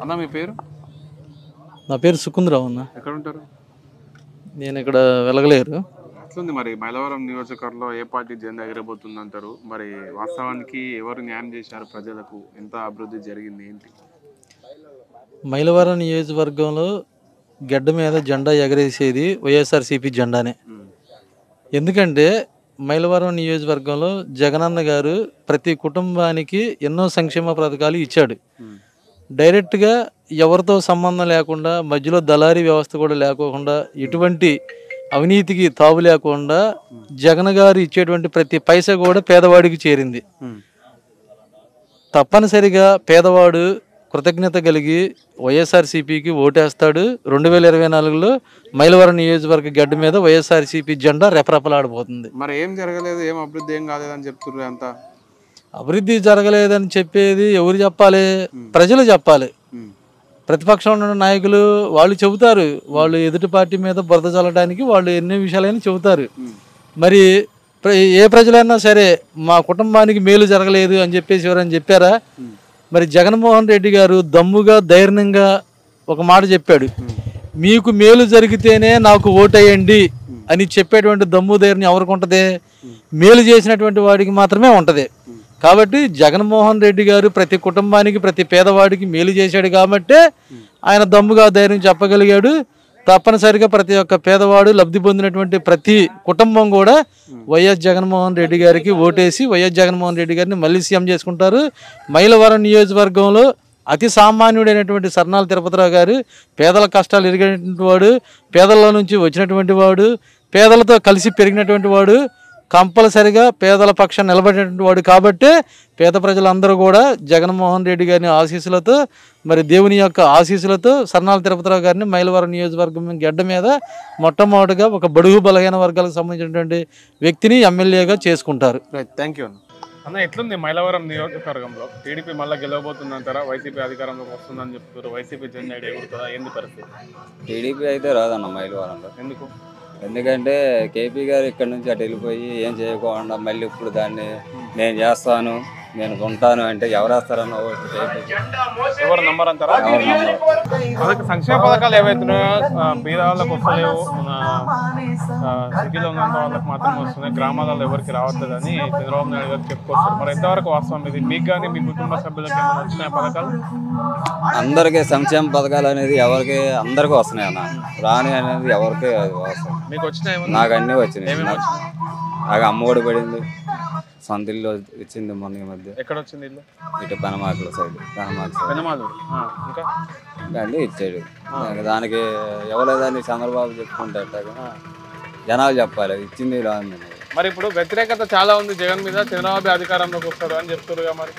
అన్న మీ పేరు? నా పేరు సుకుందరావు అన్న. ఎక్కడ ఉంటారు? నేను ఇక్కడ వెలగలేరు. ఎట్లుంది మరి మైలవరం నియోజకవర్గంలో ఏ పార్టీ జెండా ఎగరబోతుంది అంటారు? మరి వాస్తవానికి ఎవరు న్యాయం చేశారు? ప్రజలకు ఎంత అభివృద్ధి జరిగింది ఏంటి? మైలవరం నియోజకవర్గంలో గడ్డ మీద జెండా ఎగరేసేది వైఎస్ఆర్సీపీ జెండానే. ఎందుకంటే మైలవరం నియోజకవర్గంలో జగనన్న గారు ప్రతి కుటుంబానికి ఎన్నో సంక్షేమ పథకాలు ఇచ్చాడు. డైరెక్ట్గా ఎవరితో సంబంధం లేకుండా, మధ్యలో దళారీ వ్యవస్థ కూడా లేకోకుండా, ఎటువంటి అవినీతికి తావు లేకుండా జగన్ గారు ఇచ్చేటువంటి ప్రతి పైసా కూడా పేదవాడికి చేరింది. తప్పనిసరిగా పేదవాడు కృతజ్ఞత కలిగి వైఎస్ఆర్సీపీకి ఓటేస్తాడు. 2024లో మైలవరం నియోజకవర్గ గడ్డ మీద వైఎస్ఆర్సీపీ జెండా రెపరెపలాడిపోతుంది. మరి ఏం జరగలేదు, ఏం అభివృద్ధి ఏం కాలేదని చెప్తున్నారు అంతా. అభివృద్ధి జరగలేదని చెప్పేది ఎవరు చెప్పాలి? ప్రజలు చెప్పాలి. ప్రతిపక్షంలో ఉన్న నాయకులు వాళ్ళు చెబుతారు, వాళ్ళు ఎదుటి పార్టీ మీద బురద చల్లడానికి వాళ్ళు ఎన్ని విషయాలైనా చెబుతారు. మరి ఏ ప్రజలైనా సరే మా కుటుంబానికి మేలు జరగలేదు అని చెప్పేసి ఎవరైనా చెప్పారా? మరి జగన్మోహన్ రెడ్డి గారు దమ్ముగా ధైర్యంగా ఒక మాట చెప్పాడు, మీకు మేలు జరిగితేనే నాకు ఓటేయండి అని చెప్పేటువంటి దమ్ము ధైర్యం ఎవరికి ఉంటుంది? మేలు చేసినటువంటి వాడికి మాత్రమే ఉంటుంది. కాబట్టి జగన్మోహన్ రెడ్డి గారు ప్రతి కుటుంబానికి, ప్రతి పేదవాడికి మేలు చేశాడు కాబట్టి ఆయన దమ్ముగా ధైర్యం చెప్పగలిగాడు. తప్పనిసరిగా ప్రతి ఒక్క పేదవాడు, లబ్ధి పొందినటువంటి ప్రతి కుటుంబం కూడా వైఎస్ జగన్మోహన్ రెడ్డి గారికి ఓటేసి వైఎస్ జగన్మోహన్ రెడ్డి గారిని మళ్ళీ సీఎం చేసుకుంటారు. మైలవరం నియోజకవర్గంలో అతి సామాన్యుడైనటువంటి సర్నాల తిరుపతిరావు గారు పేదల కష్టాలు ఎరిగినటువంటి వాడు, పేదల నుంచి వచ్చినటువంటి వాడు, పేదలతో కలిసి పెరిగినటువంటి వాడు, కంపల్సరిగా పేదల పక్షాన్ని నిలబడినటువంటి వాడు. కాబట్టి పేద ప్రజలందరూ కూడా జగన్మోహన్ రెడ్డి గారిని ఆశీస్సులతో, మరి దేవుని యొక్క ఆశీస్సులతో సర్నాల తిరుపతిరావు గారిని మైలవరం నియోజకవర్గం గడ్డ మీద మొట్టమొదటిగా ఒక బడుగు బలహీన వర్గాలకు సంబంధించినటువంటి వ్యక్తిని ఎమ్మెల్యేగా చేసుకుంటారు. థ్యాంక్ యూ అన్న. ఎట్లుంది మైలవరం నియోజకవర్గంలో? టీడీపీ మళ్ళీ గెలవబోతుందంటారా? వైసీపీ అధికారంలోకి వస్తుందని చెప్తారు. వైసీపీ జెండా ఎగురుతుందా? ఏంది పరిస్థితి? టీడీపీ అయితే రాదన్న మైలవరంలో. ఎందుకు? ఎందుకంటే కేపీ గారు ఇక్కడ నుంచి అటు వెళ్ళిపోయి ఏం చేయకుండా మళ్ళీ ఇప్పుడు దాన్ని నేను చేస్తాను, నేను ఉంటాను అంటే ఎవరు వేస్తారన్న ఓటు? ఎవరు నంబర్ అంటారా? సంక్షేమ పథకాలు ఏవైతున్నాయో బీద వాళ్ళకి వస్తలేవు, సిటీలో ఉన్న వాళ్ళకి మాత్రమే వస్తున్నాయి, గ్రామాలలో ఎవరికి రావట్లేదని చంద్రబాబు నాయుడు గారు చెప్పుకొస్తారు. మరి ఎంతవరకు వాస్తవం ఇది? మీకు కానీ మీ కుటుంబ సభ్యులకి ఏమైనా వచ్చినాయి పథకాలు? అందరికీ సంక్షేమ పథకాలు అనేది ఎవరికి అందరికీ వస్తున్నాయి అన్న, రాని అనేది ఎవరికి వస్తాయి. మీకు వచ్చినాయి? నాకు అన్నీ వచ్చినాయి. నాకు అమ్మఒడి పడింది, సొంత ఇల్లు ఇచ్చింది మొన్న ఈ మధ్య. ఎక్కడ వచ్చింది ఇల్లు? ఇటు పెనమాకుల సైడ్, ఇంకా అన్నీ ఇచ్చాడు. దానికి ఎవలేదని చంద్రబాబు చెప్పుకుంటాడు, జనాలు చెప్పాలి ఇచ్చింది ఇలా ఉంది. మరి ఇప్పుడు వ్యతిరేకత చాలా ఉంది జగన్ మీద, చంద్రబాబు అధికారంలోకి వస్తాడు అని చెప్తారుగా, మరి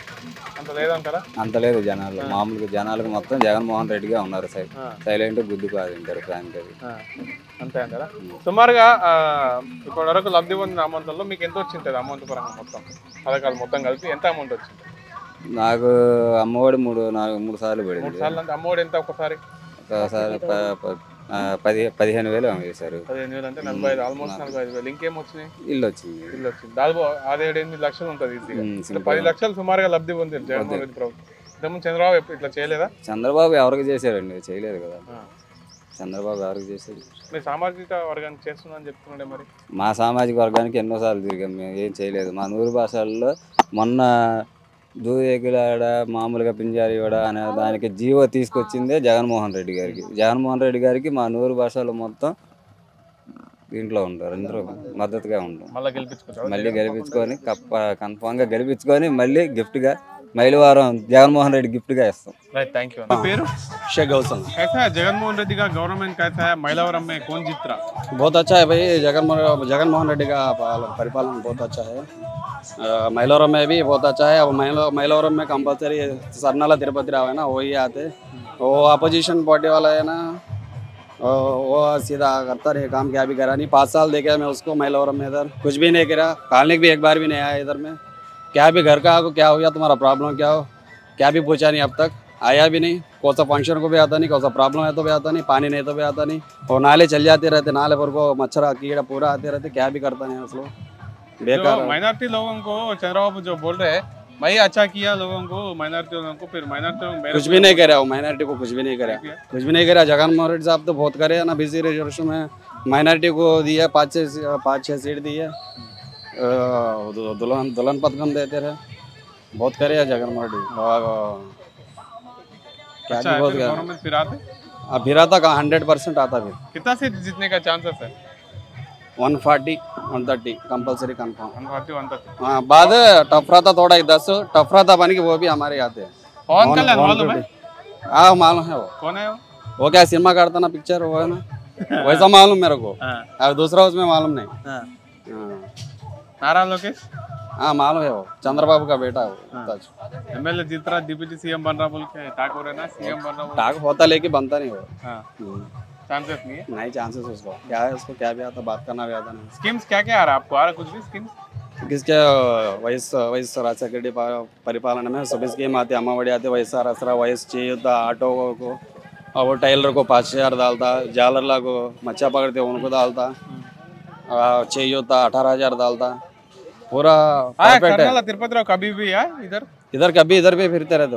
అంత లేదంటారా? అంత లేదు జనాలు, మామూలుగా జనాలకు మొత్తం జగన్మోహన్ రెడ్డిగా ఉన్నారు. సైలెంట్ గుద్దు కాదు ఇంటారు ఫ్రాంక్ అది. అంతే అంటారా? సుమారుగా ఇప్పటి వరకు లబ్ధి పొందిన అమౌంట్లో మీకు ఎంత వచ్చింటుంది? అమౌంట్ పరంగా మొత్తం పథకాలు మొత్తం కలిపి ఎంత అమౌంట్ వచ్చింది? నాకు అమ్మఒడి మూడు సార్లు పడింది. 3 సార్లు అంటే అమ్మఒడి ఎంత? ఒకసారి 15,000 వేశారు. 15,000 అంటే 45, ఆల్మోస్ట్ 45,000. ఇంకేం వచ్చినాయి? ఇల్లు వచ్చింది. దాదాపు 6-8 లక్షలు ఉంటుంది ఈజీగా. 10 లక్షలు సుమారుగా లబ్ధి పొందారు జగన్మోహన్ రెడ్డి ప్రభుత్వం. ఇంతకుముందు చంద్రబాబు ఇట్లా చేయలేదా? చంద్రబాబు ఎవరికి చేశారండి? చేయలేదు కదా. చంద్రబాబు ఎవరికి చేశారు? మీ సామాజిక వర్గానికి చేస్తున్నా అని చెప్తున్నాడే. మరి మా సామాజిక వర్గానికి ఎన్నోసార్లు తిరిగాం, మేము ఏం చేయలేదు. మా నూరు భాషల్లో మొన్న దూదేకులాడ మామూలుగా పింజారీవాడ అనే దానికి జీవో తీసుకొచ్చిందే జగన్మోహన్ రెడ్డి గారికి. జగన్మోహన్ రెడ్డి గారికి మా నూరు భాషలు మొత్తం దీంట్లో ఉంటారు, అందరూ మద్దతుగా ఉంటాం. మళ్ళీ గెలిపించుకొని కన్ఫామ్గా గెలిపించుకొని మళ్ళీ గిఫ్ట్గా మైలవరం జగన్మోహन रेड्डी गिफ्ट का इस्ताम। Right, thank you. पेरू शेख गौतम। कैसा है जगनमोहन रेड्डी का गवर्नमेंट? कैसा है मैलावरम में? कौन जीत रहा? बहुत अच्छा है भाई, जगनमोहन रेड्डी का परिपालन बहुत अच्छा है। मैलावरम में भी बहुत अच्छा है। अब मैलावरम में कंपलसरी सरनाला तिरुपति राव है ना, वही आते। वो अपोजिशन पार्टी वाला है ना, वो सीधा करता रहे काम, क्या भी करा नहीं। 5 साल देखा मैं उसको मैलावरम में, इधर कुछ भी नहीं करा, कालने भी एक बार भी नहीं आया इधर में। क्या भी घर का आपको क्या हो गया, तुम्हारा प्रॉब्लम क्या हो, क्या भी पूछा नहीं, अब तक आया भी नहीं। कौन सा फंक्शन को भी आता नहीं, कौन सा प्रॉब्लम है तो भी आता नहीं, पानी नहीं तो भी आता नहीं। और नाले चल जाते रहते, नाले पर को मच्छर कीड़ा पूरा आते रहते, क्या भी करता नहीं उस लोग बेकार। माइनॉरिटी लोगों को चंद्रबाबू जो बोल रहे हैं भाई अच्छा किया लोगों को, माइनॉरिटी लोगों को, फिर माइनॉरिटी कुछ भी नहीं करे, वो माइनॉरिटी को कुछ भी नहीं करे, कुछ भी नहीं करे। जगनमोहन रेड्डी साहब तो बहुत करे ना, बीसी रिजर्वेशन में माइनॉरिटी को दिया, 5-6 सीट दी है, दुल्हन पथकम देते रहे, बहुत करे जगनमोहन रेड्डी। क्या अच्छा बहुत गवर्नमेंट फिर आते अब फिर आता कहाँ 100% आता फिर कितना सीट जीतने का चांसेस है? 140-130 कंपलसरी कंफर्म। 140-130। हाँ बाद टफ रहता थोड़ा 10 टफ रहता बन के, वो भी हमारे आते हैं। पवन कल्याण मालूम है? हाँ मालूम है वो। कौन है वो क्या सिनेमा करता ना, पिक्चर वो है ना, वैसा मालूम मेरे को। हाँ। अब दूसरा उसमें मालूम नहीं। हाँ। हाँ। नारा लोकेश हाँ मालूम है, वो चंद्रबाबू का बेटा है वो। एमएलए जीत रहा, डिप्टी सीएम बन रहा बोल के ठाकुर है ना, सीएम बन रहा बोल। टाक होता लेकिन बनता नहीं वो। हाँ चांसेस नहीं है। नहीं चांसेस उसको, क्या है उसको, क्या भी आता, बात करना भी आता नहीं। स्कीम्स क्या क्या आ रहा है आपको? आ रहा कुछ भी स्कीम्स? किसके वैस राजशेखर रेड्डी परिपालन में सभी स्कीम आती, अम्मावड़ी आती, वैएसआर आसरा, वैस चाहिए ऑटो को, और वो टेलर को 5,000 डालता, जालरला को मच्छा पकड़ते उनको डालता, चाहिए 18,000 डालता, पूरा परफेक्ट है। तिरुपति राव कभी भी है इधर कभी इधर पे फिरते रहते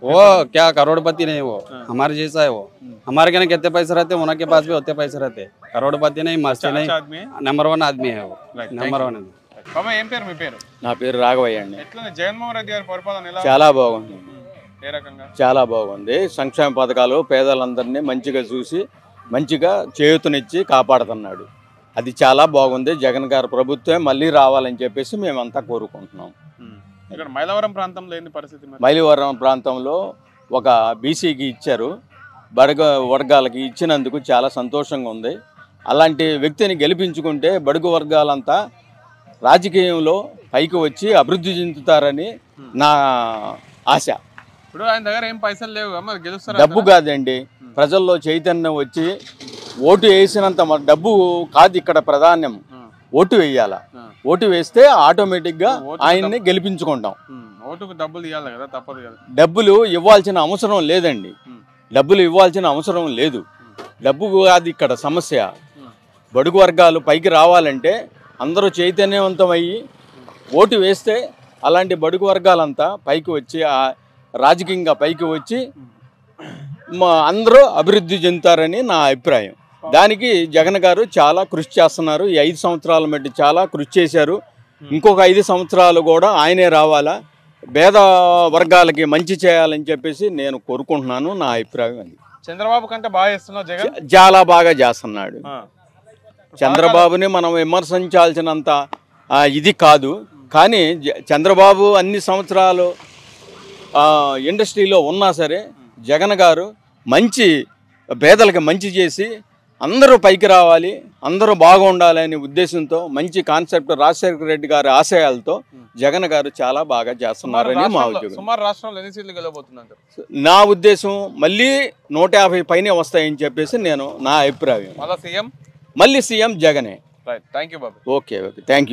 वो क्या करोड़पति नहीं वो, हमारे जैसा है वो। हमारे कहने कितने पैसे रहते, उनके पास भी उतने पैसे रहते, करोड़पति नहीं, मस्ती नहीं, नंबर 1 आदमी है वो, नंबर 1। బాబా ఏం పేరు మీ పేరు? నా పేరు రాఘవయ్య అండి. ఎట్లా జగన్మోహన్ రెడ్డి గారి పరిపాలన ఎలా? చాలా బాగుంది, ఏ రకంగా? చాలా బాగుంది. సంక్షేమ పథకాలు పేదలందరినీ మంచిగా చూసి మంచిగా చేయూతనిచ్చి కాపాడుతున్నాడు. అది చాలా బాగుంది. జగన్ గారి ప్రభుత్వం మళ్ళీ రావాలని చెప్పేసి మేమంతా కోరుకుంటున్నాం. ఇక్కడ మైలవరం ప్రాంతంలో ఏంది పరిస్థితి మరి? మైలవరం ప్రాంతంలో ఒక బీసీకి ఇచ్చారు, బడుగు వర్గాలకి ఇచ్చినందుకు చాలా సంతోషంగా ఉంది. అలాంటి వ్యక్తిని గెలిపించుకుంటే బడుగు వర్గాలంతా రాజకీయంలో పైకి వచ్చి అభివృద్ధి చెందుతారని నా ఆశ. ఇప్పుడు ఆయన దగ్గర ఏం పైసలు లేవు, మరి గెలుస్తారు. డబ్బు కాదండి, ప్రజల్లో చైతన్యం వచ్చి ఓటు వేసినంత డబ్బు కాదు ఇక్కడ ప్రధానం, ఓటు వేయాల. ఓటు వేస్తే ఆటోమేటిక్గా ఆయన్ని గెలిపించుకుంటాం. ఓటుకు డబ్బులు ఇవ్వాలి కదా, తప్పదు కదా. డబ్బులు ఇవ్వాల్సిన అవసరం లేదండి, డబ్బులు ఇవ్వాల్సిన అవసరం లేదు. డబ్బు కాదు ఇక్కడ సమస్య. బడుగు వర్గాలు పైకి రావాలంటే అందరూ చైతన్యవంతమయ్యి ఓటు వేస్తే అలాంటి బడుగు వర్గాలంతా పైకి వచ్చి రాజకీయంగా పైకి వచ్చి అందరూ అభివృద్ధి చెందుతారని నా అభిప్రాయం. దానికి జగన్ గారు చాలా కృషి చేస్తున్నారు. ఈ 5 సంవత్సరాల మధ్య చాలా కృషి చేశారు. ఇంకొక 5 సంవత్సరాలు కూడా ఆయనే రావాలా, పేద వర్గాలకి మంచి చేయాలని చెప్పేసి నేను కోరుకుంటున్నాను. నా అభిప్రాయం అది. చంద్రబాబు కంటే బాగా చేస్తున్నాడు జగన్, చాలా బాగా చేస్తున్నాడు. చంద్రబాబుని మనం విమర్శించాల్సినంత ఇది కాదు, కానీ చంద్రబాబు అన్ని సంవత్సరాలు ఇండస్ట్రీలో ఉన్నా సరే జగన్ గారు మంచి పేదలకి మంచి చేసి అందరూ పైకి రావాలి, అందరూ బాగుండాలనే ఉద్దేశంతో మంచి కాన్సెప్ట్ రాజశేఖర రెడ్డి గారి ఆశయాలతో జగన్ గారు చాలా బాగా చేస్తున్నారని మా ఉద్యోగం. సుమారు రాష్ట్రంలో ఎన్ని సీట్లు గెలవబోతున్నారు? నా ఉద్దేశం మళ్ళీ 150 పైనే వస్తాయని చెప్పేసి నేను నా అభిప్రాయం. మళ్ళీ సీఎం జగనే. Right, thank you Babu. Okay, thank you.